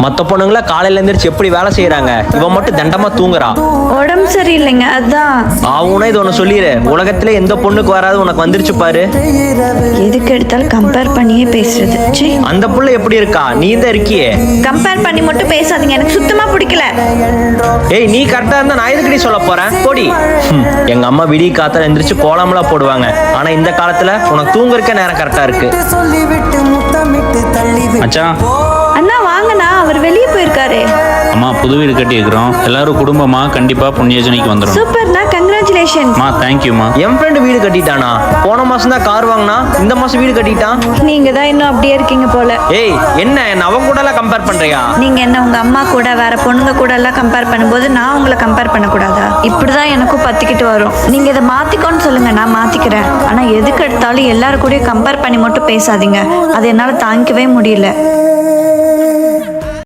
மத்த பொண்ணுங்கள காலையில எந்திரிச்சு எப்படி வேலை செய்யறாங்க, இவன் மட்டும் தண்டமா தூங்குறா. உடம்பு சரியில்லைங்க அதான். அவனே இது ஒண்ணு சொல்லிடு, உலகத்துல எந்த பொண்ணுக்கு வராது உனக்கு வந்துருச்சு பாரு. எதுக்கு எடுத்தாலும் கம்பேர் பண்ணியே பேசுறது. சீ. அந்த புள்ள எப்படி இருக்கா, நீ தான் இருக்கியே. கம்பேர் பண்ணி மட்டும் பேசாதீங்க, எனக்கு சுத்தமா பிடிக்கல. ஏய் நீ கரெக்டா இருந்தா நான் எதுக்கடி சொல்ல போறேன், போடி. எங்க அம்மா விடிய காத்தால எந்திரிச்சு கோலம்லாம் போடுவாங்க, ஆனா இந்த காலத்துல உனக்கு தூங்குறதுக்கே நேரம் கரெக்டா இருக்கு. மச்சான். அண்ணா வாங்கண்ணா, அவர் வெளியே போயிருக்காரு. அம்மா புது வீடு கட்டியிருக்கிறோம், எல்லாரும் குடும்பமா கண்டிப்பா புண்ணியஜனிக்கு வந்துடும். சூப்பர்ண்ணா, கங்க்ராச்சுலேஷன். மா தேங்க்யூமா. என் ஃப்ரெண்டு வீடு கட்டிட்டானா, போன மாசம் தான் கார் வாங்கினா, இந்த மாசம் வீடு கட்டிட்டான். நீங்க தான் இன்னும் அப்படியே இருக்கீங்க போல. ஏய் என்ன அவன் கூட எல்லாம் கம்பேர் பண்றியா? நீங்க என்ன உங்க அம்மா கூட வேற பொண்ணுங்க கூட எல்லாம் கம்பேர் பண்ணும்போது நான் உங்களை கம்பேர் பண்ணக்கூடாதா? இப்படிதான் எனக்கும் பத்திக்கிட்டு வரும். நீங்க இதை மாத்திக்கோன்னு சொல்லுங்க, நான் மாத்திக்கிறேன். ஆனா எதுக்கு எடுத்தாலும் எல்லாரும் கூட கம்பேர் பண்ணி மட்டும் பேசாதீங்க, அது என்னால தாங்கிக்கவே முடியல.